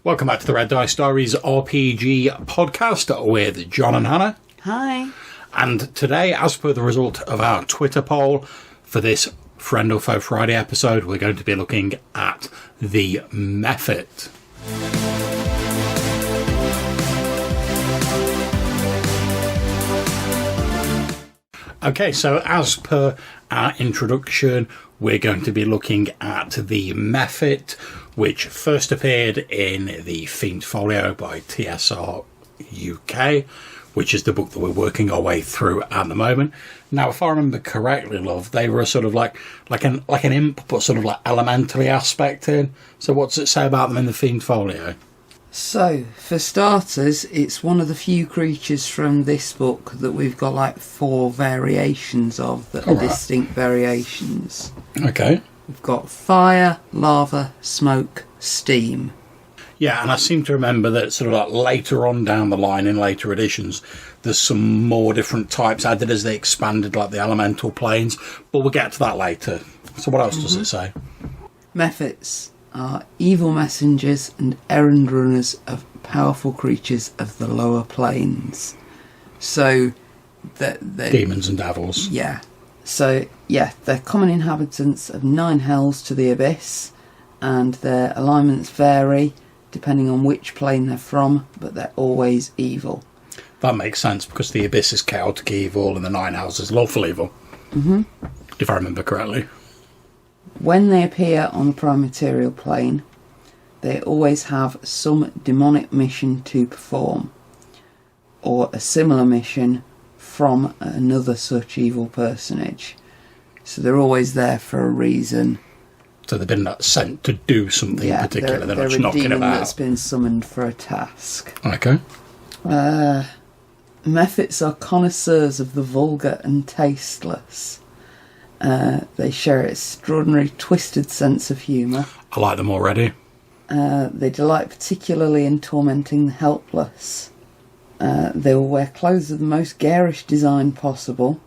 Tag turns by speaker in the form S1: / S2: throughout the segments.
S1: Welcome back to the Red Dice Diaries RPG podcast with John and Hannah.
S2: Hi.
S1: And today, as per the result of our Twitter poll for this Friend or Foe Friday episode, we're going to be looking at the Mephit. Okay, so as per our introduction, we're going to be looking at the Mephit, which first appeared in the Fiend Folio by TSR UK, which is the book that we're working our way through at the moment. Now, if I remember correctly, love, they were sort of like an imp, but sort of like elementally aspected. So what's it say about them in the Fiend Folio?
S2: So, for starters, it's one of the few creatures from this book that we've got like 4 variations of that are distinct variations.
S1: Okay.
S2: We've got fire, lava, smoke, steam.
S1: Yeah, and I seem to remember that sort of like later on down the line in later editions, there's some more different types added as they expanded, like the elemental planes, but we'll get to that later. So what else does it say?
S2: Mephits are evil messengers and errand runners of powerful creatures of the lower planes. So, they're
S1: Demons and devils.
S2: Yeah. So, yeah, they're common inhabitants of 9 hells to the abyss, and their alignments vary depending on which plane they're from, but they're always evil.
S1: That makes sense, because the abyss is chaotic evil and the 9 hells is lawful evil.
S2: Mm-hmm.
S1: If I remember correctly.
S2: When they appear on the prime material plane, they always have some demonic mission to perform, or a similar mission from another such evil personage. So they're always there for a reason.
S1: So they've been sent to do something particular. They're not just knocking
S2: a demon
S1: about.
S2: that's been summoned for a task.
S1: Okay.
S2: Mephits are connoisseurs of the vulgar and tasteless. They share an extraordinary twisted sense of humour.
S1: I like them already.
S2: They delight particularly in tormenting the helpless. They will wear clothes of the most garish design possible.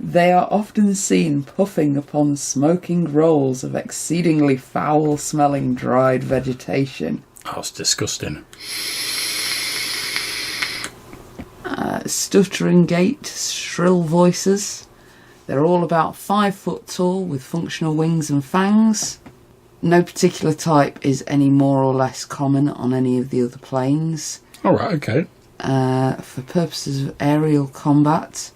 S2: They are often seen puffing upon smoking rolls of exceedingly foul-smelling dried vegetation.
S1: That's disgusting.
S2: Stuttering gait, shrill voices. They're all about 5 foot tall with functional wings and fangs. No particular type is any more or less common on any of the other planes.
S1: Alright, okay.
S2: For purposes of aerial combat,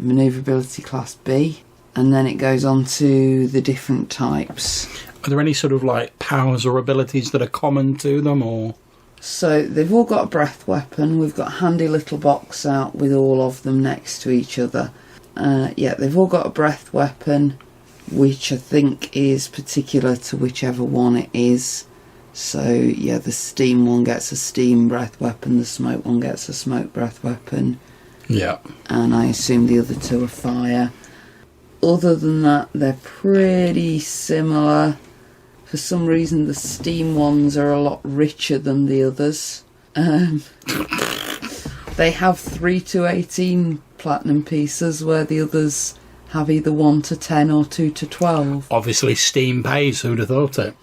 S2: manoeuvrability class B, and then it goes on to the different types.
S1: Are there any sort of like powers or abilities that are common to them, or...?
S2: So they've all got a breath weapon. We've got a handy little box out with all of them next to each other. They've all got a breath weapon, which I think is particular to whichever one it is. So, yeah, the steam one gets a steam breath weapon, the smoke one gets a smoke breath weapon.
S1: Yeah.
S2: And I assume the other 2 are fire. Other than that, they're pretty similar. For some reason, the steam ones are a lot richer than the others. They have 3 to 18 platinum pieces, where the others have either 1 to 10 or 2 to 12.
S1: Obviously, steam pays, who'd have thought it?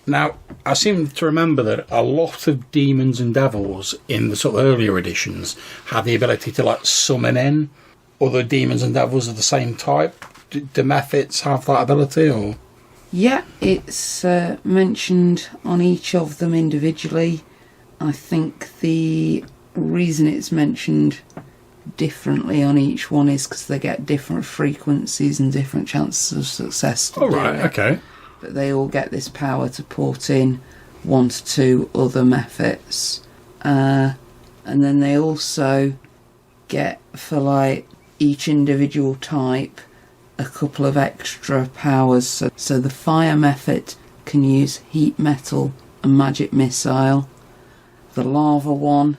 S1: Now, I seem to remember that a lot of demons and devils in the sort of earlier editions had the ability to like summon in other demons and devils of the same type. Do Mephits have that ability, or...?
S2: Yeah, it's mentioned on each of them individually. I think the reason it's mentioned differently on each one is because they get different frequencies and different chances of success to do it.
S1: Okay.
S2: But they all get this power to port in 1 to 2 other Mephits. And then they also get, for like each individual type, a couple of extra powers. So the fire Mephit can use heat metal and magic missile. The lava one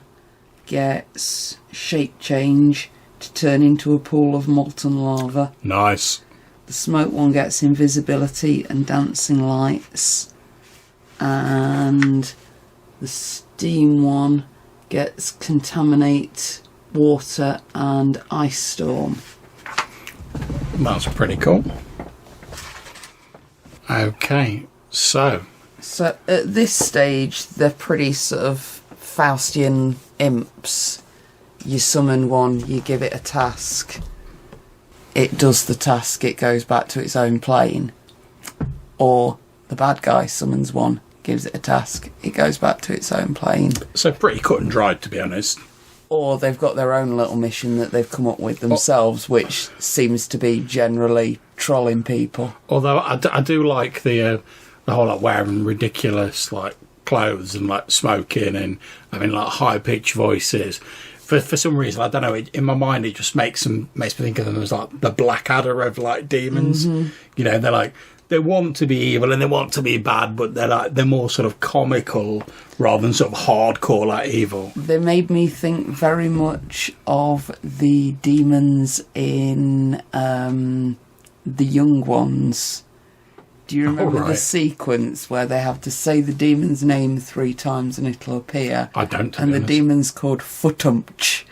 S2: gets shape change to turn into a pool of molten lava.
S1: Nice.
S2: The smoke one gets invisibility and dancing lights. And the steam one gets contaminate, water and ice storm.
S1: That's pretty cool. Okay, so
S2: So at this stage, they're pretty sort of Faustian imps. You summon one, you give it a task, it does the task, it goes back to its own plane. Or the bad guy summons one, gives it a task, it goes back to its own plane.
S1: So pretty cut and dried, to be honest.
S2: Or they've got their own little mission that they've come up with themselves, which seems to be generally trolling people.
S1: Although I do like the whole like wearing ridiculous like clothes and like smoking and having like high pitched voices. For some reason, I don't know. In my mind, it just makes me think of them as like the Blackadder of like demons.
S2: Mm-hmm.
S1: You know, they're like they want to be evil and they want to be bad, but they're more sort of comical rather than sort of hardcore like evil.
S2: They made me think very much of the demons in The Young Ones. Do you remember the sequence where they have to say the demon's name 3 times and it'll appear?
S1: I don't.
S2: And the demon's called Futumch,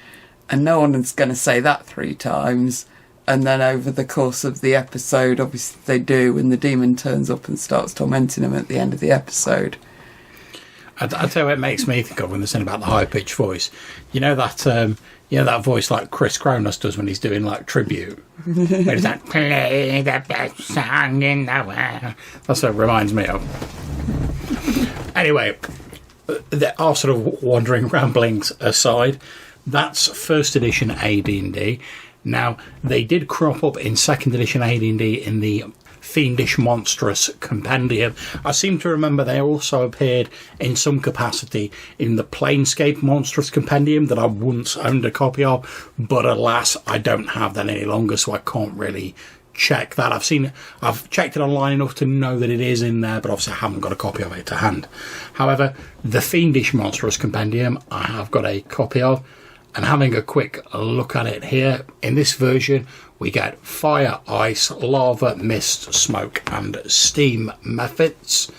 S2: and no one's going to say that 3 times. And then over the course of the episode, obviously they do, and the demon turns up and starts tormenting them at the end of the episode.
S1: I tell you what it makes me think of when they're saying about the high-pitched voice. You know that voice like Chris Cronus does when he's doing like tribute? Where he's like, play the best song in the world. That's what it reminds me of. Anyway, our sort of wandering ramblings aside, that's first edition AD&D. Now, they did crop up in second edition AD&D in the Fiendish Monstrous Compendium. I seem to remember they also appeared in some capacity in the Planescape Monstrous Compendium that I once owned a copy of, but alas, I don't have that any longer, so I can't really check that. I've checked it online enough to know that it is in there, but obviously I haven't got a copy of it to hand. However, the Fiendish Monstrous Compendium I have got a copy of, and having a quick look at it here, in this version we get fire, ice, lava, mist, smoke and steam Mephits.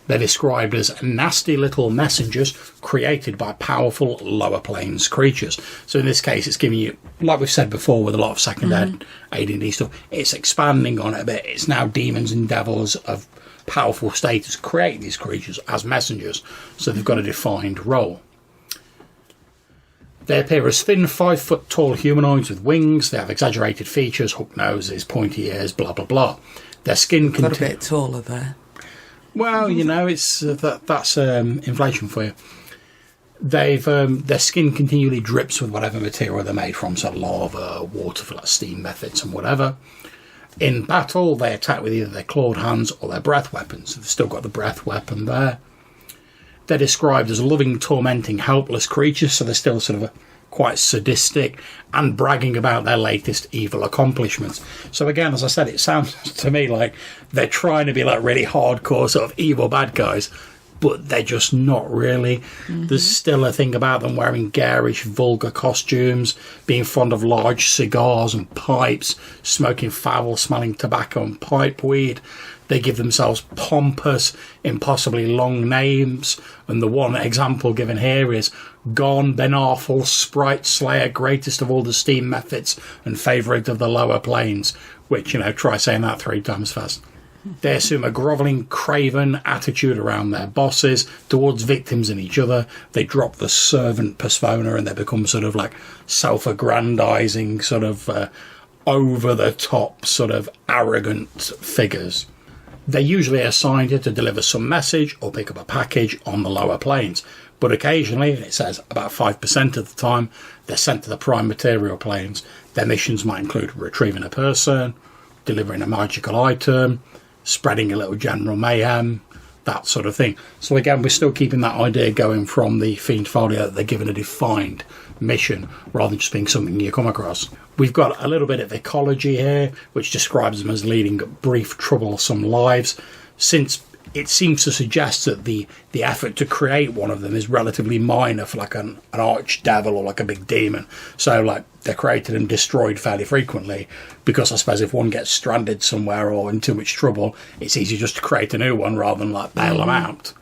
S1: They're described as nasty little messengers created by powerful lower planes creatures. So in this case it's giving you, like we've said before with a lot of second AD&D stuff, it's expanding on it a bit. It's now demons and devils of powerful status create these creatures as messengers, so they've got a defined role. They appear as thin, 5-foot tall humanoids with wings. They have exaggerated features, hook noses, pointy ears, blah blah blah. Their skin
S2: got a bit taller there.
S1: Well, you know, it's that's inflation for you. Their skin continually drips with whatever material they're made from, so lava, water for like steam Mephits and whatever. In battle, they attack with either their clawed hands or their breath weapons. So they've still got the breath weapon there. They're described as loving, tormenting, helpless creatures, so they're still sort of quite sadistic and bragging about their latest evil accomplishments. So again, as I said, it sounds to me like they're trying to be like really hardcore sort of evil bad guys, but they're just not really. Mm-hmm. There's still a thing about them wearing garish, vulgar costumes, being fond of large cigars and pipes, smoking foul-smelling tobacco and pipe weed. They give themselves pompous, impossibly long names, and the one example given here is Gon, Ben Arthel, Sprite Slayer, greatest of all the steam Mephits and favourite of the lower planes, which, you know, try saying that 3 times fast. They assume a grovelling, craven attitude around their bosses, towards victims and each other. They drop the servant persona and they become sort of like self-aggrandising, sort of over-the-top, sort of arrogant figures. They're usually assigned here to deliver some message or pick up a package on the lower planes, but occasionally, it says about 5% of the time, they're sent to the prime material planes. Their missions might include retrieving a person, delivering a magical item, spreading a little general mayhem, that sort of thing. So again, we're still keeping that idea going from the Fiend Folio that they're given a defined mission rather than just being something you come across. We've got a little bit of ecology here, which describes them as leading brief, troublesome lives, since it seems to suggest that the effort to create one of them is relatively minor for like an archdevil or like a big demon. So like they're created and destroyed fairly frequently, because I suppose if one gets stranded somewhere or in too much trouble, it's easy just to create a new one rather than like bail them out.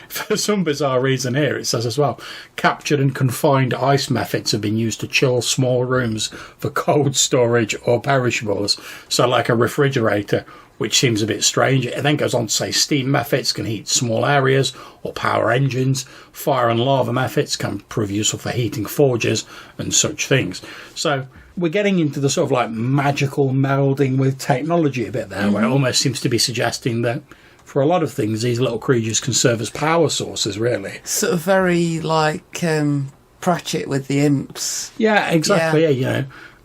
S1: For some bizarre reason here, it says as well, captured and confined ice Mephits have been used to chill small rooms for cold storage or perishables. So like a refrigerator which seems a bit strange. It then goes on to say steam mephits can heat small areas or power engines. Fire and lava mephits can prove useful for heating forges and such things. So we're getting into the sort of like magical melding with technology a bit there, where it almost seems to be suggesting that for a lot of things, these little creatures can serve as power sources, really.
S2: Sort of very like Pratchett with the imps.
S1: Yeah, exactly, yeah.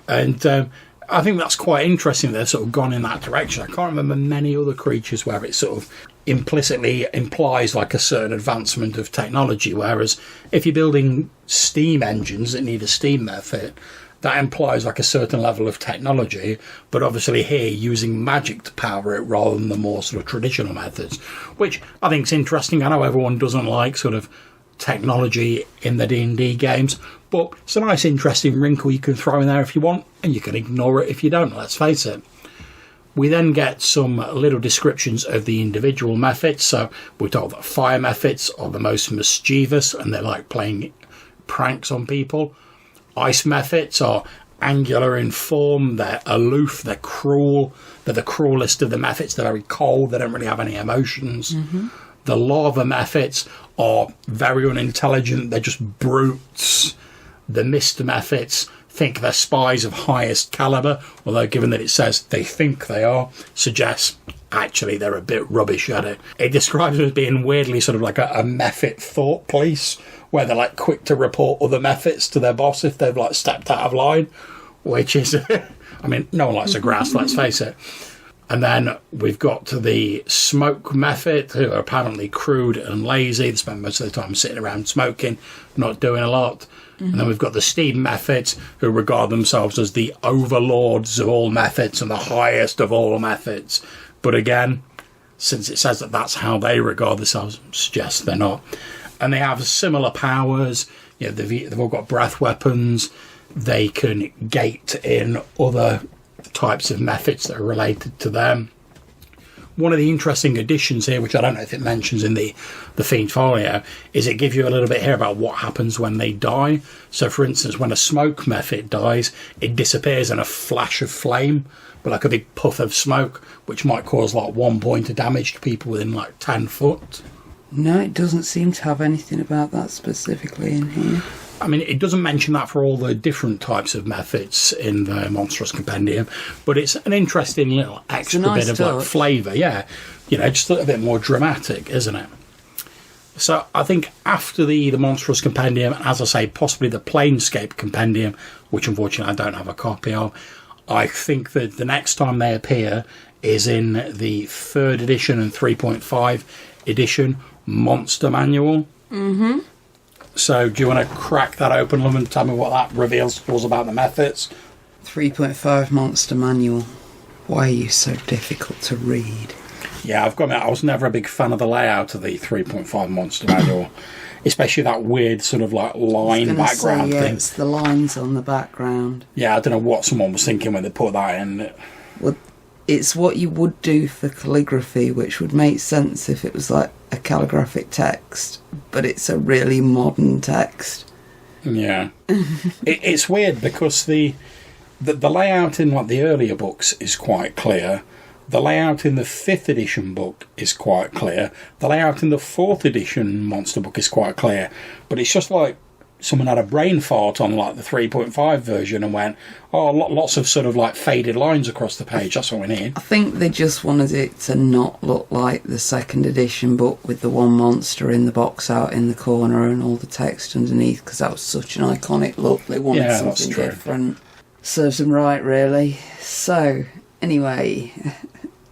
S1: And I think that's quite interesting. They've sort of gone in that direction. I can't remember many other creatures where it sort of implicitly implies like a certain advancement of technology, whereas if you're building steam engines that need a steam method, that implies like a certain level of technology, but obviously here using magic to power it rather than the more sort of traditional methods, which I think is interesting. I know everyone doesn't like sort of technology in the D&D games, but it's a nice interesting wrinkle you can throw in there if you want, and you can ignore it if you don't, let's face it. We then get some little descriptions of the individual mephits. So we're told that fire mephits are the most mischievous and they like playing pranks on people. Ice mephits are angular in form, they're aloof, they're cruel, they're the cruelest of the mephits, they're very cold, they don't really have any emotions. The lava mephits are very unintelligent, they're just brutes. The mist mephits think they're spies of highest caliber, although given that it says they think they are, suggests actually they're a bit rubbish at it. It describes them as being weirdly sort of like a mephit thought police, where they're like quick to report other mephits to their boss if they've like stepped out of line, which is, I mean, no one likes a grass, let's face it. And then we've got to the smoke mephit, who are apparently crude and lazy. They spend most of the time sitting around smoking, not doing a lot. And then we've got the steam mephits, who regard themselves as the overlords of all mephits and the highest of all mephits. But again, since it says that that's how they regard themselves, suggests they're not. And they have similar powers. You know, they've all got breath weapons. They can gate in other types of mephits that are related to them. One of the interesting additions here, which I don't know if it mentions in the Fiend Folio, is it gives you a little bit here about what happens when they die. So, for instance, when a smoke mephit dies, it disappears in a flash of flame, but like a big puff of smoke, which might cause like 1 point of damage to people within like 10 foot.
S2: No, it doesn't seem to have anything about that specifically in here.
S1: I mean, it doesn't mention that for all the different types of mephits in the Monstrous Compendium, but it's an interesting little extra bit of like flavour, yeah. You know, just a little bit more dramatic, isn't it? So I think after the Monstrous Compendium, as I say, possibly the Planescape Compendium, which unfortunately I don't have a copy of, I think that the next time they appear is in the 3rd edition and 3.5 edition Monster Manual. Mm-hmm. So do you want to crack that open, Love, and tell me what that reveals to us about the mephits?
S2: 3.5 Monster Manual. Why are you so difficult to read?
S1: Yeah, I've got to admit, I was never a big fan of the layout of the 3.5 Monster Manual. Especially that weird sort of like line background thing.
S2: It's the lines on the background.
S1: Yeah, I don't know what someone was thinking when they put that in.
S2: Well, it's what you would do for calligraphy, which would make sense if it was like a calligraphic text, but it's a really modern text.
S1: Yeah. It's weird because the layout in like the earlier books is quite clear. The layout in the 5th edition book is quite clear. The layout in the 4th edition monster book is quite clear. But it's just like someone had a brain fart on like the 3.5 version and went, oh, lots of sort of like faded lines across the page. That's what we need.
S2: I think they just wanted it to not look like the 2nd edition book with the one monster in the box out in the corner and all the text underneath, because that was such an iconic look. They wanted something different. Serves them right, really. So, anyway...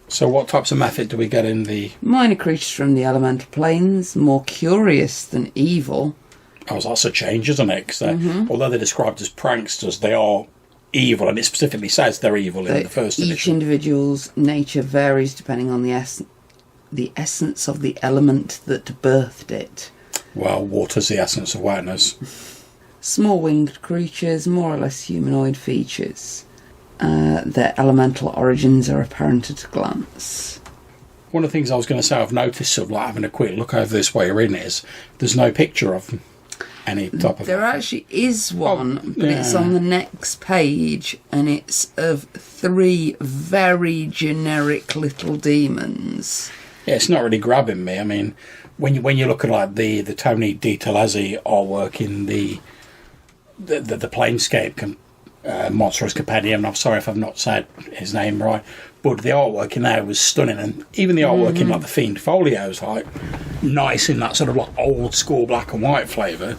S1: So what types of mephit do we get in the...
S2: Minor creatures from the elemental planes, more curious than evil.
S1: Oh, that's a change, isn't it? Because although they're described as pranksters, they are evil, and it specifically says they're evil in the 1st edition.
S2: Each individual's nature varies depending on the essence of the element that birthed it.
S1: Well, water's the essence of wetness.
S2: Small winged creatures, more or less humanoid features. Their elemental origins are apparent at a glance.
S1: One of the things I was going to say I've noticed of like having a quick look over this while you're in is there's no picture of them. any type of...
S2: There actually is one, but it's on the next page, and it's of 3 very generic little demons.
S1: Yeah, it's not really grabbing me. I mean, when you look at like the Tony DiTerlizzi artwork in the Planescape Monstrous Compendium, I'm sorry if I've not said his name right, but the artwork in there was stunning, and even the artwork in like the Fiend Folios, like nice in that sort of like old school black and white flavour.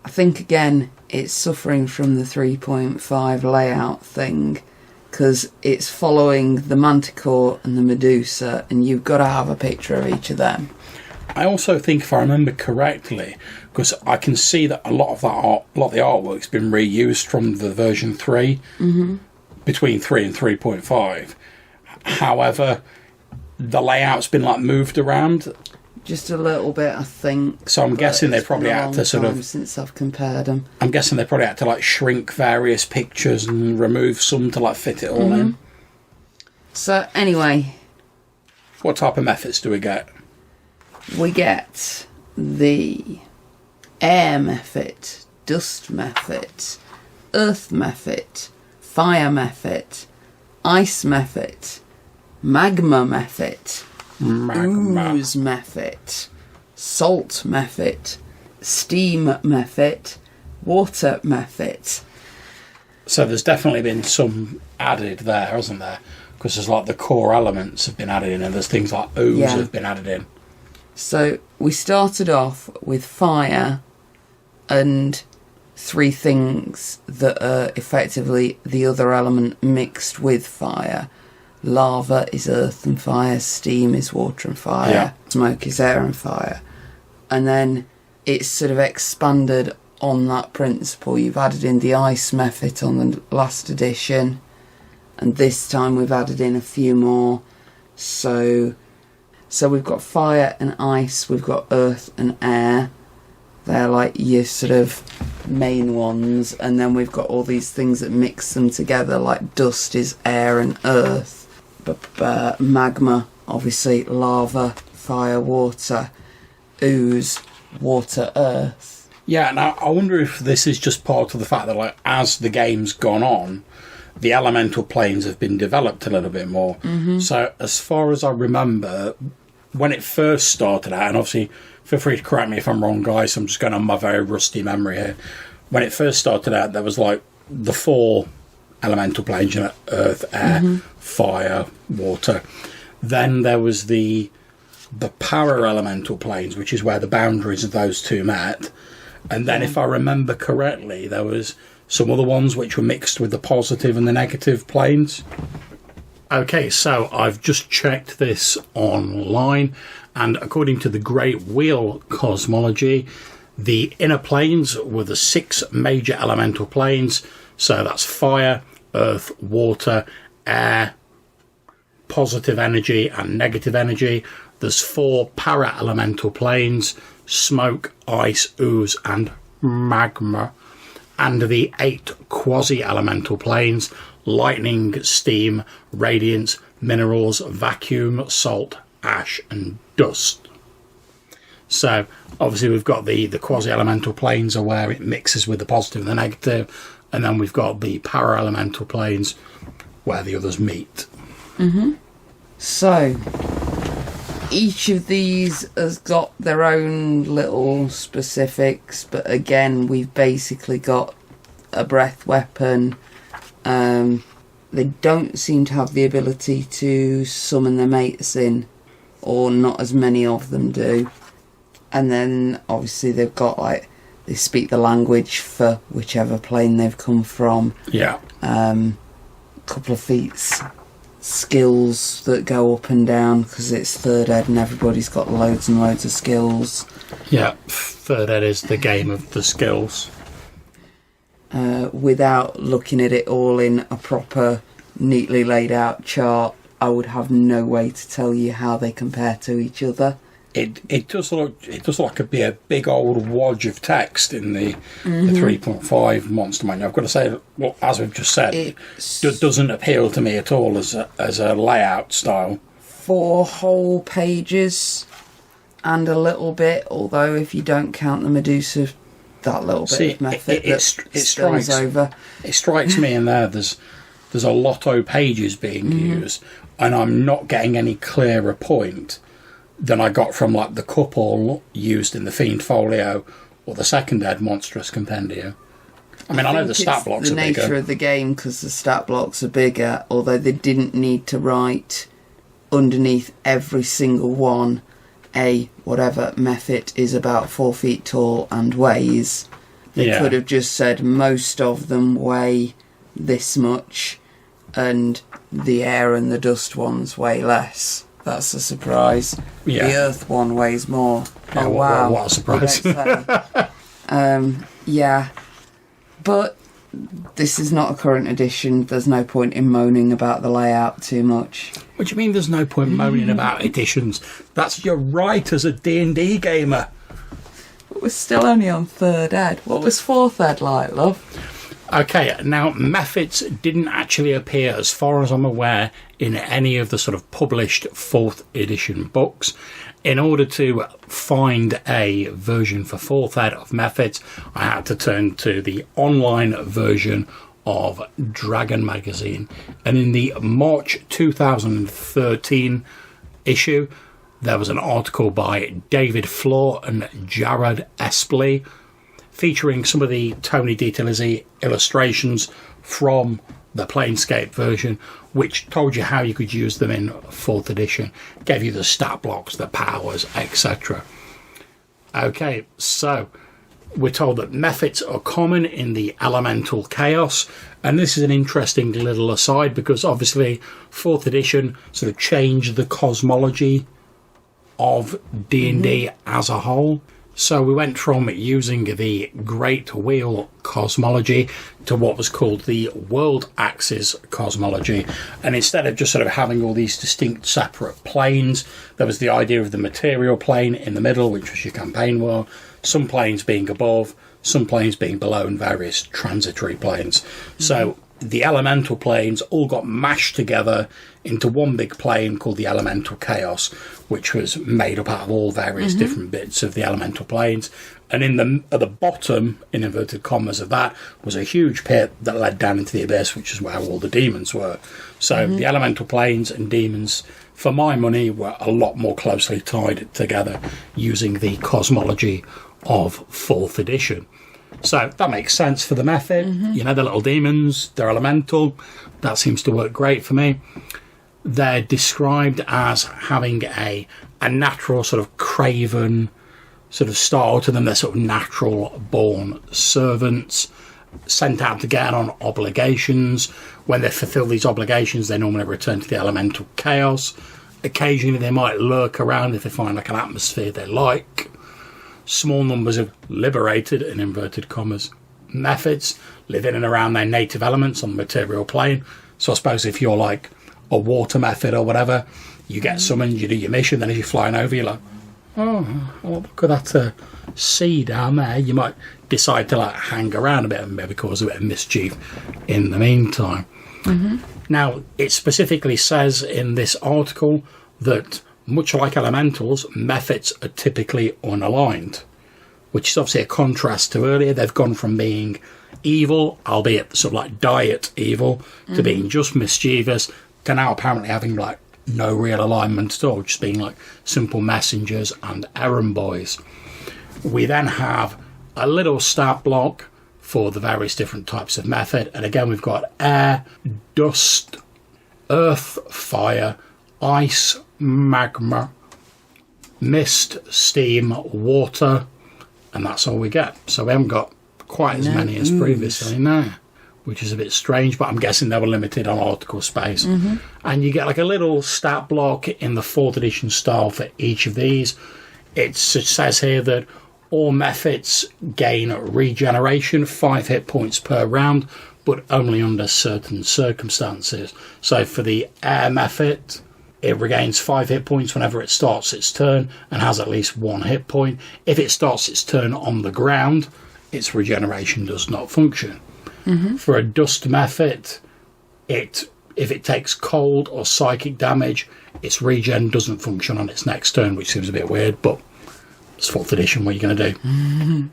S2: I think again it's suffering from the 3.5 layout thing, because it's following the Manticore and the Medusa, and you've got to have a picture of each of them.
S1: I also think, if I remember correctly, because I can see that a lot of the artwork's been reused from the version 3, between 3 and 3.5. However, the layout's been like moved around
S2: just a little bit, I think.
S1: So I'm guessing they probably had to sort of...
S2: since I've compared them.
S1: I'm guessing they probably had to like shrink various pictures and remove some to like fit it all in.
S2: So anyway,
S1: what type of Mephits do we get?
S2: We get the Air Mephit, Dust Mephit, Earth Mephit, Fire Mephit, Ice Mephit, Magma Mephit, Ooze Mephit, Salt Mephit, Steam Mephit, Water Mephit.
S1: So there's definitely been some added there, hasn't there? Because there's like the core elements have been added in, and there's things like ooze have been added in.
S2: So we started off with fire and 3 things that are effectively the other element mixed with fire. Lava is earth and fire, steam is water and fire, smoke is air and fire. And then it's sort of expanded on that principle. You've added in the ice Mephit on the last edition, and this time we've added in a few more. So we've got fire and ice, we've got earth and air. They're like your sort of main ones, and then we've got all these things that mix them together, like dust is air and earth. Magma, obviously lava, fire, water, ooze, water, earth.
S1: Yeah, and I wonder if this is just part of the fact that, like, as the game's gone on, the elemental planes have been developed a little bit more. So as far as I remember, when it first started out, and obviously feel free to correct me if I'm wrong, guys, I'm just going on my very rusty memory here. When it first started out, there was like the 4 elemental planes, you know, earth, air, fire, water. Then there was the power elemental planes, which is where the boundaries of those 2 met. And then, if I remember correctly, there was some other ones which were mixed with the positive and the negative planes. Okay, so I've just checked this online, and according to the Great Wheel cosmology, the inner planes were the 6 major elemental planes. So that's fire, earth, water, air, positive energy and negative energy. There's 4 para-elemental planes: smoke, ice, ooze and magma. And the 8 quasi-elemental planes: lightning, steam, radiance, minerals, vacuum, salt, ash and dust. So obviously we've got the quasi-elemental planes are where it mixes with the positive and the negative, and then we've got the para-elemental planes where the others meet. So each of these has got their own little specifics, but again we've basically got a breath weapon. They don't seem to have the ability to summon their mates in, or not as many of them do. And then obviously they've got, like, they speak the language for whichever plane they've come from. Yeah.
S2: Couple of feats, skills that go up and down, because it's 3rd ed and everybody's got loads and loads of skills.
S1: Yeah, 3rd ed is the game of the skills.
S2: Without looking at it all in a proper, neatly laid out chart, I would have no way to tell you how they compare to each other.
S1: It does look like it'd be a big old wodge of text in the 3.5 Monster Manual. I've got to say, well, as we've just said, it doesn't appeal to me at all as a layout style.
S2: 4 whole pages and a little bit, although if you don't count the Medusa that little bit of Mephit
S1: it
S2: spills
S1: strikes
S2: over.
S1: It strikes me in there's a lot of pages being used, and I'm not getting any clearer point than I got from like the couple used in the Fiend Folio or the second Ed Monstrous Compendium. I mean, I know the stat blocks are bigger.
S2: The nature of the game, because the stat blocks are bigger, although they didn't need to write underneath every single one whatever Mephit is about 4 feet tall and weighs. They could have just said most of them weigh this much and the air and the dust ones weigh less. That's a surprise.
S1: Yeah.
S2: The earth one weighs more.
S1: Yeah,
S2: Oh, wow.
S1: What a surprise.
S2: Yeah. But this is not a current edition. There's no point in moaning about the layout too much.
S1: What do you mean there's no point moaning about editions? That's your right as a D&D gamer.
S2: But we're still only on 3rd Ed. What was 4th Ed like, love?
S1: Okay, now Mephits didn't actually appear, as far as I'm aware, in any of the sort of published 4th edition books. In order to find a version for 4th Ed of Mephits, I had to turn to the online version of Dragon Magazine. And in the March 2013 issue, there was an article by David Floor and Jared Espley featuring some of the Tony DiTilizzi illustrations from the Planescape version, which told you how you could use them in 4th edition, gave you the stat blocks, the powers, etc. Okay, so we're told that Mephits are common in the elemental chaos, and this is an interesting little aside because obviously 4th edition sort of changed the cosmology of D&D as a whole. So we went from using the Great Wheel cosmology to what was called the World Axis cosmology. And instead of just sort of having all these distinct separate planes, there was the idea of the material plane in the middle, which was your campaign world, some planes being above, some planes being below, and various transitory planes. So the elemental planes all got mashed together into one big plane called the elemental chaos, which was made up out of all various different bits of the elemental planes. And at the bottom, in inverted commas, of that was a huge pit that led down into the abyss, which is where all the demons were. So the elemental planes and demons, for my money, were a lot more closely tied together using the cosmology of 4th edition. So that makes sense for the Mephit. You know, the little demons, they're elemental. That seems to work great for me. They're described as having a natural sort of craven sort of style to them. They're sort of natural born servants sent out to get on obligations. When they fulfill these obligations, they normally return to the elemental chaos. Occasionally they might lurk around if they find like an atmosphere they like. Small numbers of liberated, in inverted commas, Mephits live in and around their native elements on the material plane. So I suppose if you're like a water Mephit or whatever, you get summoned, you do your mission, then as you're flying over, you're like, oh, look at that sea down there. You might decide to like hang around a bit and maybe cause a bit of mischief in the meantime. Now, it specifically says in this article that much like elementals, Mephits are typically unaligned, which is obviously a contrast to earlier. They've gone from being evil, albeit sort of like diet evil, to being just mischievous, to now apparently having like no real alignment at all, just being like simple messengers and errand boys. We then have a little stat block for the various different types of Mephit, and again we've got air, dust, earth, fire, ice, magma, mist, steam, water, and that's all we get. So we haven't got quite as many as previously now, which is a bit strange, but I'm guessing they were limited on article space. And you get like a little stat block in the 4th edition style for each of these. It says here that all Mephits gain regeneration, 5 hit points per round, but only under certain circumstances. So for the air Mephit, it regains 5 hit points whenever it starts its turn and has at least 1 hit point. If it starts its turn on the ground, its regeneration does not function. For a dust Mephit, if it takes cold or psychic damage, its regen doesn't function on its next turn, which seems a bit weird, but it's 4th edition, what are you going to do?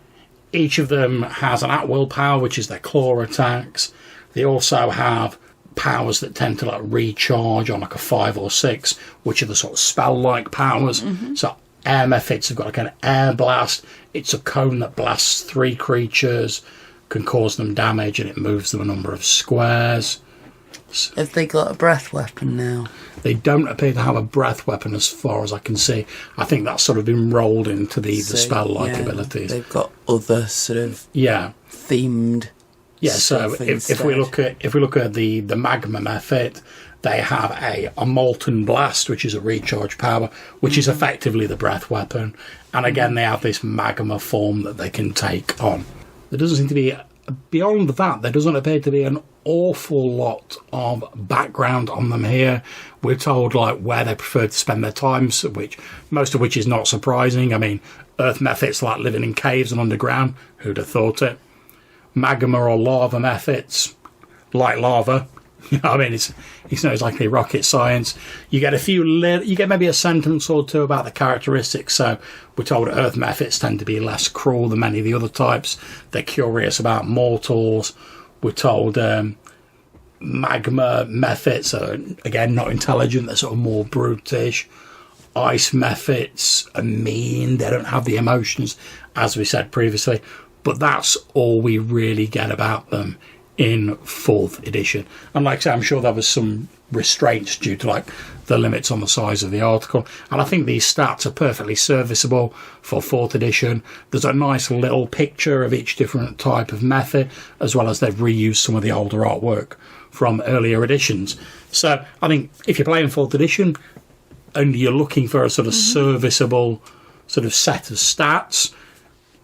S1: Each of them has an at-will power, which is their claw attacks. They also have powers that tend to like recharge on like a 5 or 6, which are the sort of spell-like powers. So air Mephits have got like an air blast. It's a cone that blasts 3 creatures, can cause them damage, and it moves them a number of squares.
S2: Have they got a breath weapon now?
S1: They don't appear to have a breath weapon as far as I can see. I think that's sort of been rolled into the spell-like abilities.
S2: They've got other sort of themed.
S1: Yeah, so if we look at the magma Mephit, they have a molten blast, which is a recharge power, which is effectively the breath weapon. And again, they have this magma form that they can take on. There doesn't seem to be, beyond that, there doesn't appear to be an awful lot of background on them here. We're told like where they prefer to spend their time, which most of which is not surprising. I mean, Earth Mephits like living in caves and underground. Who'd have thought it? Magma or lava Mephits, like lava. You know what I mean? It's not exactly rocket science. You get you get maybe a sentence or two about the characteristics. So we're told Earth Mephits tend to be less cruel than many of the other types. They're curious about mortals. We're told magma Mephits are, again, not intelligent. They're sort of more brutish. Ice Mephits are mean. They don't have the emotions, as we said previously. But that's all we really get about them in 4th edition. And like I say, I'm sure there was some restraints due to like the limits on the size of the article. And I think these stats are perfectly serviceable for 4th edition. There's a nice little picture of each different type of Mephit, as well as they've reused some of the older artwork from earlier editions. So I think if you're playing 4th edition and you're looking for a sort of serviceable sort of set of stats,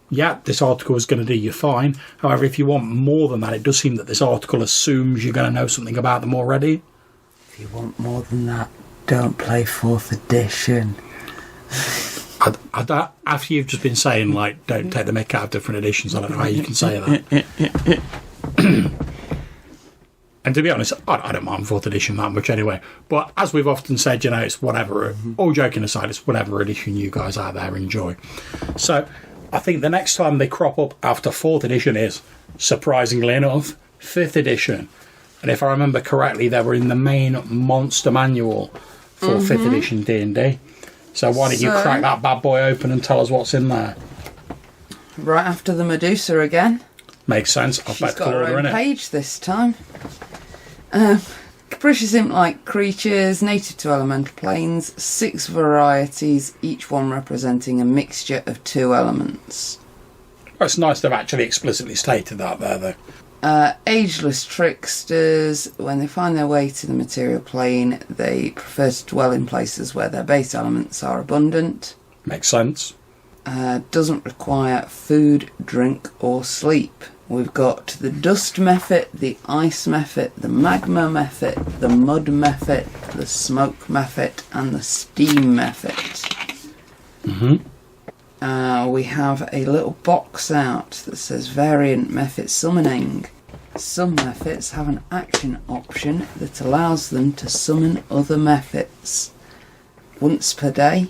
S1: yeah, this article is going to do you fine. However, if you want more than that, it does seem that this article assumes you're going to know something about them already.
S2: If you want more than that, don't play 4th edition.
S1: After you've just been saying, like, don't take the mick out of different editions, I don't know how you can say that. And to be honest, I don't mind 4th edition that much anyway. But as we've often said, you know, it's whatever, all joking aside, it's whatever edition you guys out there enjoy. So I think the next time they crop up after 4th edition is, surprisingly enough, 5th edition. And if I remember correctly, they were in the main monster manual for 5th edition D&D. So why don't you crack that bad boy open and tell us what's in there?
S2: Right after the Medusa again.
S1: Makes sense. I've bet the order in it.
S2: Page this time. Capricious imp-like creatures, native to elemental planes, 6 varieties, each one representing a mixture of 2 elements.
S1: Well, it's nice they've actually explicitly stated that there, though.
S2: Ageless tricksters, when they find their way to the material plane, they prefer to dwell in places where their base elements are abundant.
S1: Makes sense.
S2: Doesn't require food, drink or sleep. We've got the Dust Mephit, the Ice Mephit, the Magma Mephit, the Mud Mephit, the Smoke Mephit and the Steam Mephit. We have a little box out that says Variant Mephit Summoning. Some Mephits have an action option that allows them to summon other Mephits. Once per day,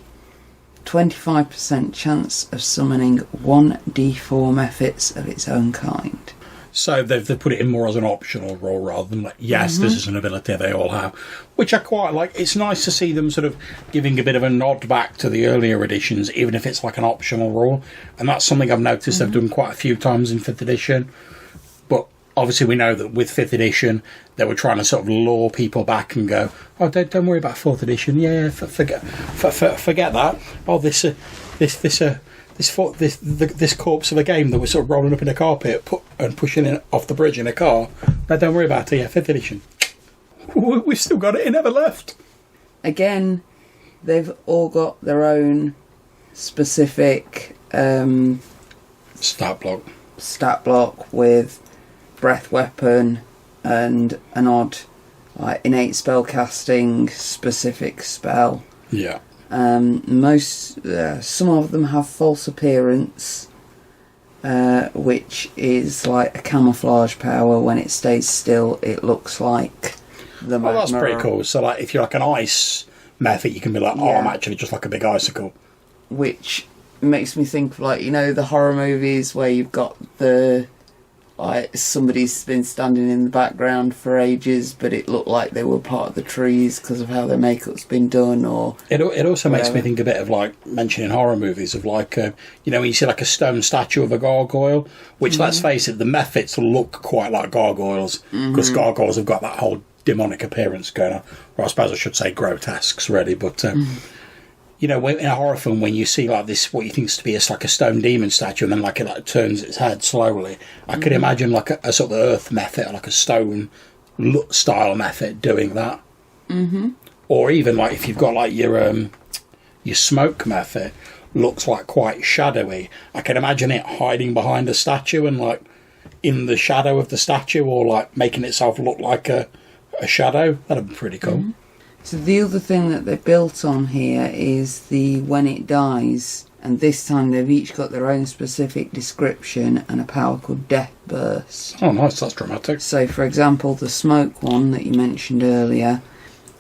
S2: 25% chance of summoning 1d4 Mephits of its own kind.
S1: So they've put it in more as an optional role rather than like, yes, this is an ability they all have, which I quite like. It's nice to see them sort of giving a bit of a nod back to the earlier editions, even if it's like an optional role. And that's something I've noticed they've done quite a few times in 5th edition. But obviously we know that with 5th edition, they were trying to sort of lure people back and go, oh, don't worry about 4th edition. Yeah, forget that. Oh, this corpse of a game that was sort of rolling up in a carpet and pushing it off the bridge in a car. No, don't worry about it. Yeah, 5th edition. We've still got it. It never left.
S2: Again, they've all got their own specific
S1: stat
S2: block with breath weapon and an odd innate spellcasting specific spell.
S1: Yeah.
S2: Some of them have false appearance, which is like a camouflage power. When it stays still, it looks like the magma.
S1: Oh, that's pretty cool. So, like, if you're like an ice Mephit, you can be like, I'm actually just like a big icicle.
S2: Which makes me think of, like, you know, the horror movies where you've got the, like, somebody's been standing in the background for ages, but it looked like they were part of the trees because of how their makeup's been done, or...
S1: It also makes
S2: whatever.
S1: me think a bit of, like, mentioning horror movies, of, like, you know, when you see, like, a stone statue of a gargoyle, which, let's face it, the Mephits look quite like gargoyles, because gargoyles have got that whole demonic appearance going on. Or I suppose I should say grotesques, really, but... You know, in a horror film, when you see like this, what you think to be like a stone demon statue, and then like it like turns its head slowly, I could imagine like a sort of earth Mephit, like a stone style Mephit doing that. Mm-hmm. Or even like if you've got like your smoke Mephit, looks like quite shadowy. I can imagine it hiding behind a statue and like in the shadow of the statue, or like making itself look like a shadow. That'd be pretty cool.
S2: Mm-hmm. So the other thing that they built on here is the when it dies, and this time they've each got their own specific description and a power called Death Burst.
S1: Oh, nice, that's dramatic.
S2: So, for example, the smoke one that you mentioned earlier,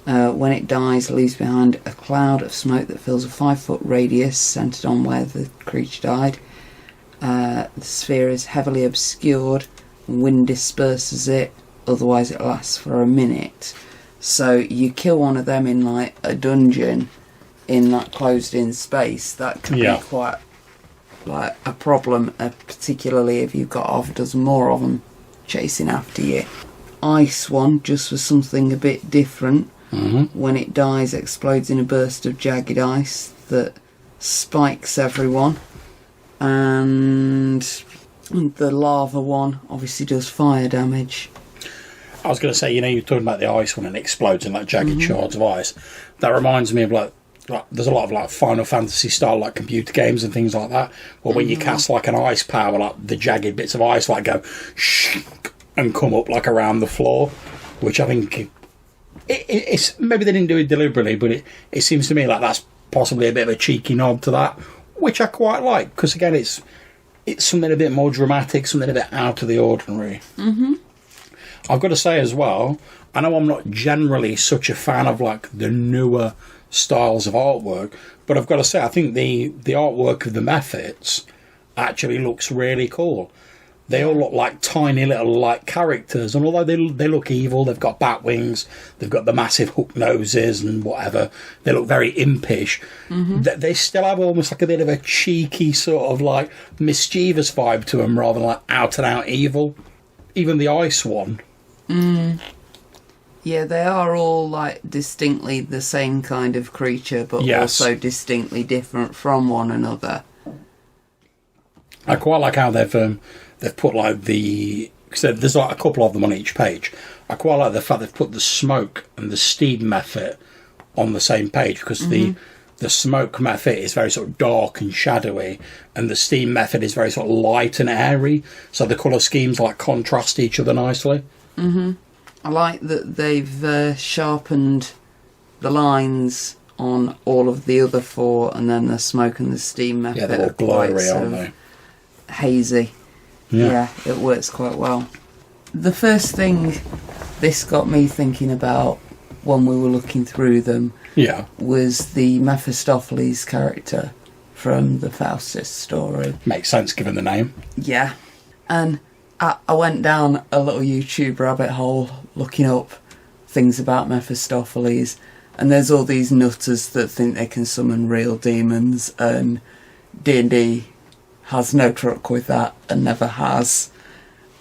S2: when it dies, leaves behind a cloud of smoke that fills a 5-foot radius centred on where the creature died. The sphere is heavily obscured, and wind disperses it, otherwise it lasts for a minute. So you kill one of them in like a dungeon in that closed in space, that can be quite like a problem, particularly if you've got half a dozen more of them chasing after you. Ice one just for something a bit different. When it dies, explodes in a burst of jagged ice that spikes everyone. And the lava one obviously does fire damage.
S1: I was going to say, you know, you're talking about the ice one and it explodes in like jagged shards of ice. That reminds me of like there's a lot of like Final Fantasy style like computer games and things like that, where when you cast like an ice power, like the jagged bits of ice like go shh and come up like around the floor, which I think it's maybe they didn't do it deliberately, but it seems to me like that's possibly a bit of a cheeky nod to that, which I quite like, because again it's something a bit more dramatic, something a bit out of the ordinary. I've got to say as well, I know I'm not generally such a fan of like the newer styles of artwork, but I've got to say I think the artwork of the Mephits actually looks really cool. They all look like tiny little like characters, and although they look evil, they've got bat wings, they've got the massive hook noses and whatever, they look very impish. They still have almost like a bit of a cheeky sort of like mischievous vibe to them, rather than like out and out evil. Even the ice one.
S2: Yeah, they are all like distinctly the same kind of creature, but also distinctly different from one another.
S1: I quite like how they've put like because there's like a couple of them on each page. I quite like the fact they've put the smoke and the steam Mephit on the same page, because the smoke Mephit is very sort of dark and shadowy, and the steam Mephit is very sort of light and airy, so the colour schemes like contrast each other nicely.
S2: I like that they've sharpened the lines on all of the other four, and then the smoke and the steam Mephit
S1: they're all blurry, aren't they?
S2: Hazy. Yeah, it works quite well. The first thing this got me thinking about when we were looking through them was the Mephistopheles character from the Faustus story.
S1: Makes sense given the name.
S2: Yeah. And I went down a little YouTube rabbit hole looking up things about Mephistopheles, and there's all these nutters that think they can summon real demons, and D&D has no truck with that and never has.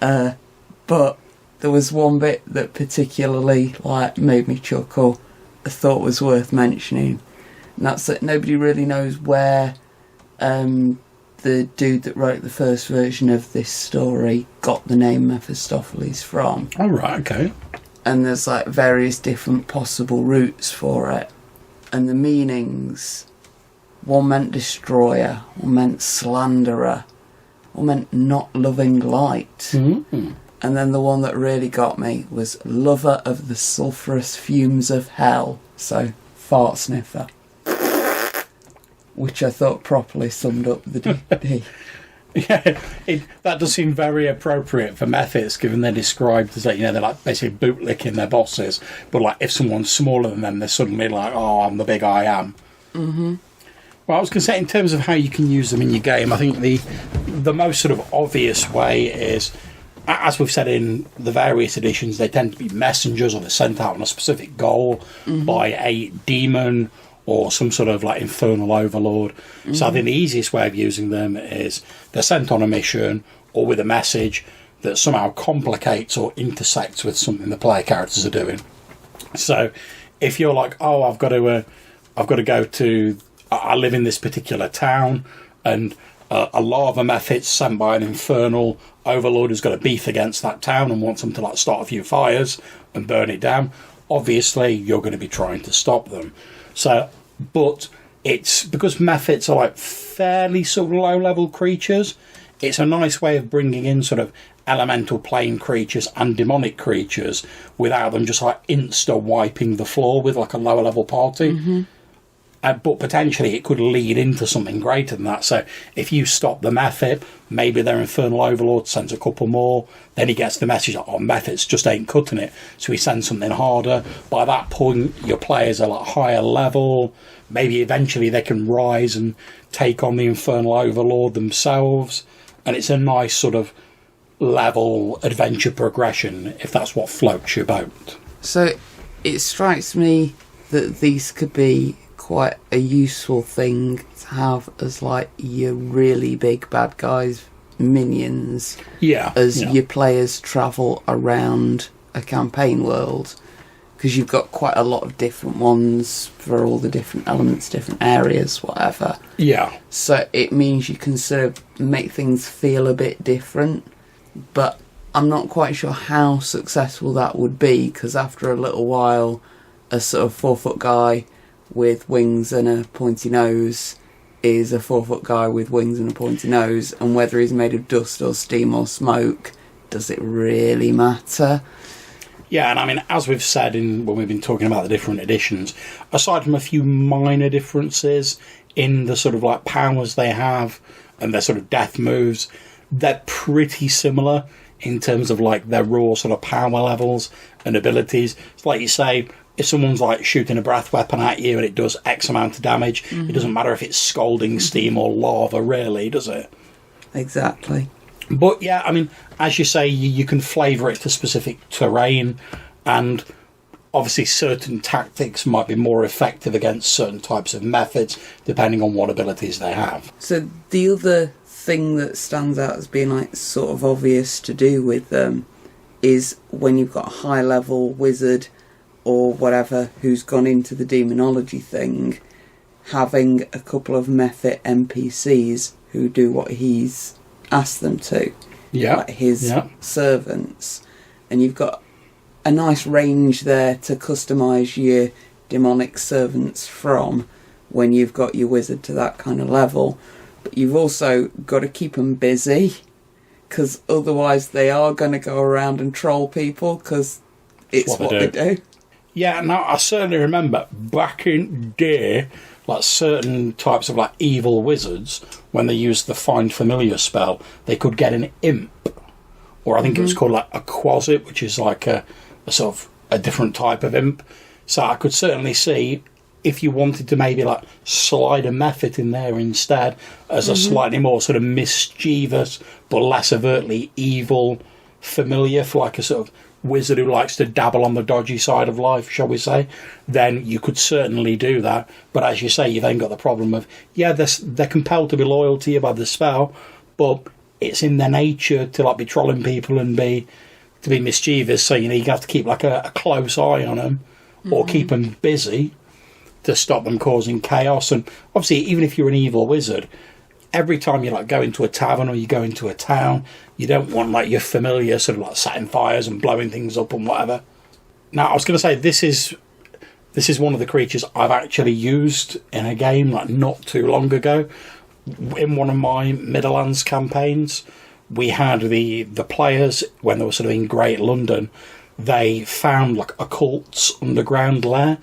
S2: But there was one bit that particularly like made me chuckle, I thought was worth mentioning, and that's that nobody really knows where the dude that wrote the first version of this story got the name Mephistopheles from.
S1: Oh, right, okay.
S2: And there's like various different possible routes for it, and the meanings, one meant destroyer, one meant slanderer, one meant not loving light. And then the one that really got me was lover of the sulphurous fumes of hell, so fart sniffer, which I thought properly summed up the D&D.
S1: Yeah, that does seem very appropriate for Mephits, given they're described as, like, you know, they're like basically bootlicking their bosses, but like if someone's smaller than them, they're suddenly like, oh, I'm the big I am. Well, Well, I was going to say, in terms of how you can use them in your game, I think the most sort of obvious way is, as we've said in the various editions, they tend to be messengers, or they're sent out on a specific goal by a demon or some sort of like infernal overlord. So I think the easiest way of using them is they're sent on a mission or with a message that somehow complicates or intersects with something the player characters are doing. So if you're like, oh, I've got to go to, I live in this particular town, and a lava Mephits sent by an infernal overlord who's got a beef against that town and wants them to like start a few fires and burn it down, obviously you're going to be trying to stop them. So, but it's because Mephits are like fairly sort of low-level creatures, it's a nice way of bringing in sort of elemental plane creatures and demonic creatures without them just like insta-wiping the floor with like a lower-level party. But potentially it could lead into something greater than that. So if you stop the Mephit, maybe their infernal overlord sends a couple more, then he gets the message that, oh, Mephits just ain't cutting it, so he sends something harder. By that point, your players are like higher level. Maybe eventually they can rise and take on the infernal overlord themselves. And it's a nice sort of level adventure progression, if that's what floats your boat.
S2: So it strikes me that these could be quite a useful thing to have as like your really big bad guys, minions, as your players travel around a campaign world, because you've got quite a lot of different ones for all the different elements, different areas, whatever. So it means you can sort of make things feel a bit different, but I'm not quite sure how successful that would be, because after a little while a sort of 4-foot guy with wings and a pointy nose is a 4-foot guy with wings and a pointy nose, and whether he's made of dust or steam or smoke, does it really matter?
S1: Yeah, and I mean, as we've said when we've been talking about the different editions, aside from a few minor differences in the sort of like powers they have and their sort of death moves, they're pretty similar in terms of like their raw sort of power levels and abilities. It's like you say, if someone's like shooting a breath weapon at you and it does X amount of damage, it doesn't matter if it's scalding steam or lava, really, does it?
S2: Exactly.
S1: But yeah, I mean, as you say, you can flavour it to specific terrain, and obviously certain tactics might be more effective against certain types of Mephits, depending on what abilities they have.
S2: So the other thing that stands out as being like sort of obvious to do with them is when you've got a high-level wizard or whatever who's gone into the demonology thing, having a couple of Mephit NPCs who do what he's asked them to, like his servants, and you've got a nice range there to customise your demonic servants from when you've got your wizard to that kind of level. But you've also got to keep them busy, because otherwise they are going to go around and troll people, because it's what they do.
S1: Yeah, now I certainly remember back in day, like certain types of like evil wizards, when they used the Find Familiar spell, they could get an imp, or I think it was called like a quasit, which is like a sort of a different type of imp. So I could certainly see if you wanted to maybe like slide a Mephit in there instead as a slightly more sort of mischievous but less overtly evil familiar, for like a sort of wizard who likes to dabble on the dodgy side of life, shall we say, then you could certainly do that. But as you say, you then got the problem of, they're compelled to be loyal to you by the spell, but it's in their nature to like be trolling people and to be mischievous, so you have to keep like a close eye on them, or keep them busy to stop them causing chaos. And obviously, even if you're an evil wizard, every time you like go into a tavern or you go into a town, you don't want like your familiar sort of like setting fires and blowing things up and whatever. Now, I was going to say, this is one of the creatures I've actually used in a game like not too long ago. In one of my Middlelands campaigns, we had the players, when they were sort of in Great London, they found like a cult's underground lair,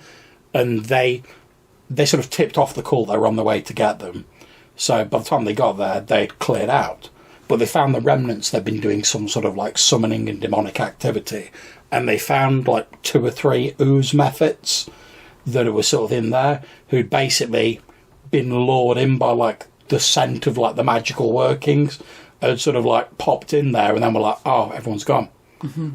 S1: and they sort of tipped off the cult. They were on their way to get them. So by the time they got there, they'd cleared out. But they found the remnants. They'd been doing some sort of like summoning and demonic activity. And they found like 2 or 3 ooze Mephits that were sort of in there, who'd basically been lured in by like the scent of like the magical workings, had sort of like popped in there, and then we're like, oh, everyone's gone.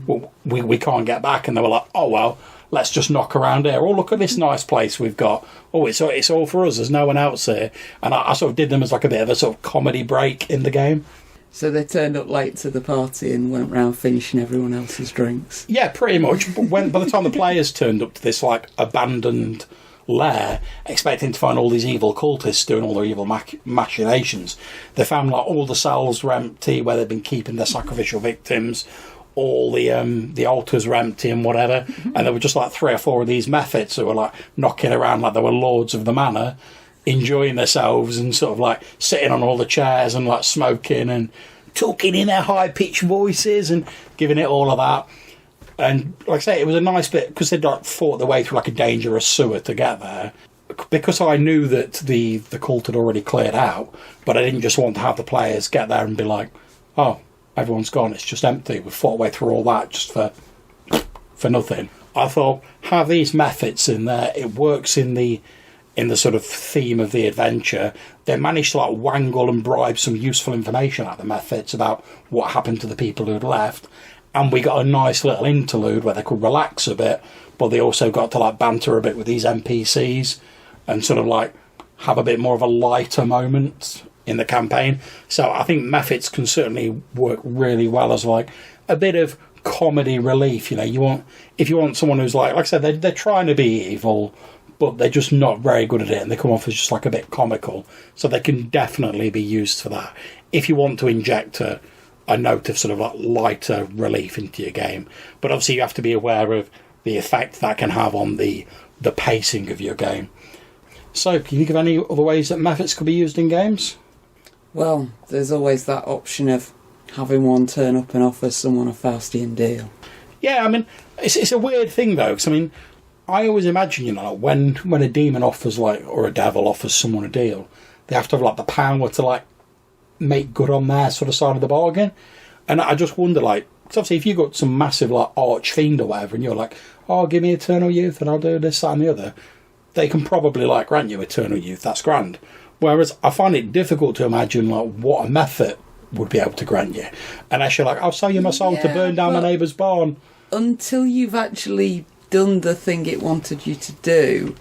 S1: Well, we can't get back, and they were like, oh well, let's just knock around here. Oh, look at this nice place we've got. Oh, it's all for us. There's no one else here. And I sort of did them as like a bit of a sort of comedy break in the game.
S2: So they turned up late to the party and went round finishing everyone else's drinks.
S1: Yeah, pretty much. But by the time the players turned up to this like abandoned lair, expecting to find all these evil cultists doing all their evil machinations, they found like all the cells were empty where they'd been keeping their sacrificial victims. All the altars were empty and whatever, and there were just like 3 or 4 of these Mephits who were like knocking around like they were lords of the manor, enjoying themselves and sort of like sitting on all the chairs and like smoking and talking in their high-pitched voices and giving it all of that. And like I say, it was a nice bit because they'd like fought their way through like a dangerous sewer to get there. Because I knew that the cult had already cleared out, but I didn't just want to have the players get there and be like, oh, everyone's gone, it's just empty. We fought our way through all that just for nothing. I thought, have these Mephits in there. It works in the sort of theme of the adventure. They managed to like wangle and bribe some useful information out of the Mephits about what happened to the people who'd left. And we got a nice little interlude where they could relax a bit, but they also got to like banter a bit with these NPCs and sort of like have a bit more of a lighter moment in the campaign. So I think Mephits can certainly work really well as like a bit of comedy relief. You know, if you want someone who's like I said, they're trying to be evil, but they're just not very good at it, and they come off as just like a bit comical. So they can definitely be used for that. If you want to inject a note of sort of like lighter relief into your game, but obviously you have to be aware of the effect that can have on the pacing of your game. So, can you think of any other ways that Mephits could be used in games?
S2: Well, there's always that option of having one turn up and offer someone a Faustian deal.
S1: Yeah, I mean, it's a weird thing though, because I mean, I always imagine, you know, when a demon offers like, or a devil offers someone a deal, they have to have like the power to like make good on their sort of side of the bargain. And I just wonder, like, because obviously if you've got some massive like archfiend or whatever, and you're like, oh, give me eternal youth and I'll do this, that and the other, they can probably like grant you eternal youth. That's grand. Whereas I find it difficult to imagine like what a Mephit would be able to grant you. Unless you're like, I'll sell you my soul to burn down my neighbour's barn.
S2: Until you've actually done the thing it wanted you to do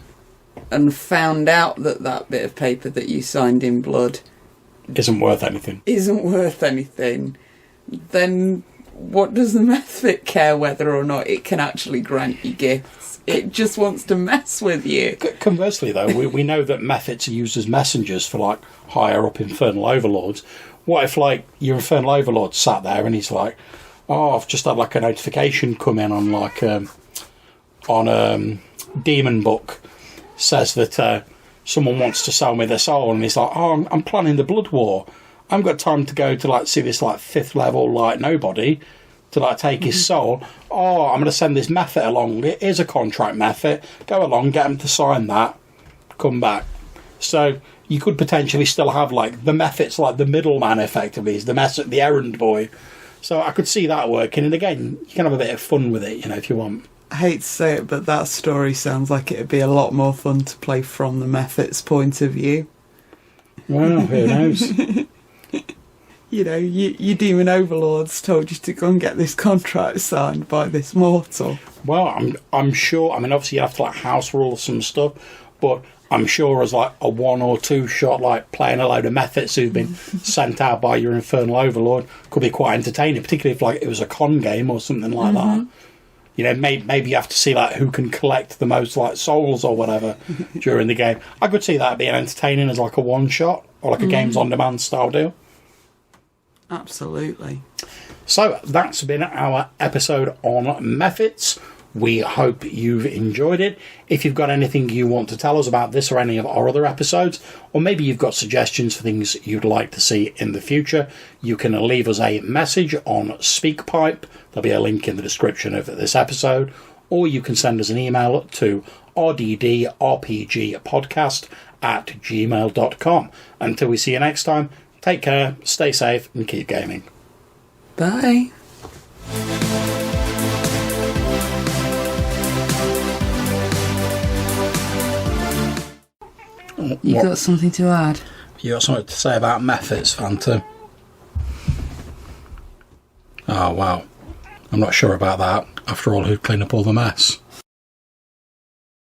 S2: and found out that bit of paper that you signed in blood
S1: isn't worth anything,
S2: then what does the Mephit care whether or not it can actually grant you gifts? It just wants to mess with you.
S1: Conversely, though, we know that Mephits are used as messengers for, like, higher-up infernal overlords. What if, like, your infernal overlord sat there and he's like, oh, I've just had, like, a notification come in on, like, Demon Book. Says that someone wants to sell me their soul, and he's like, oh, I'm planning the Blood War. I haven't got time to go to, like, see this, like, 5th level, like, nobody to like take his soul. Oh, I'm going to send this Mephit along. It is a contract Mephit. Go along, get him to sign that, come back. So you could potentially still have like the Mephit's like the middleman effectively, is the errand boy. So I could see that working. And again, you can have a bit of fun with it, you know, if you want.
S2: I hate to say it, but that story sounds like it'd be a lot more fun to play from the Mephit's point of view.
S1: Well, who knows?
S2: You know, your demon overlords told you to go and get this contract signed by this mortal.
S1: Well, I'm sure. I mean, obviously you have to like house rule some stuff, but I'm sure as like a 1 or 2 shot, like playing a load of Mephits who've been sent out by your infernal overlord could be quite entertaining, particularly if like it was a con game or something like that. You know, maybe you have to see like who can collect the most like souls or whatever during the game. I could see that being entertaining as like a one shot or like a games on demand style deal.
S2: Absolutely.
S1: So that's been our episode on Mephits. We hope you've enjoyed it. If you've got anything you want to tell us about this or any of our other episodes, or maybe you've got suggestions for things you'd like to see in the future, you can leave us a message on SpeakPipe. There'll be a link in the description of this episode, or you can send us an email to rddrpgpodcast@gmail.com. Until we see you next time, take care, stay safe, and keep gaming.
S2: Bye. You got something to add?
S1: You got something to say about Mephits, Phantom? Oh, wow. I'm not sure about that. After all, who'd clean up all the mess?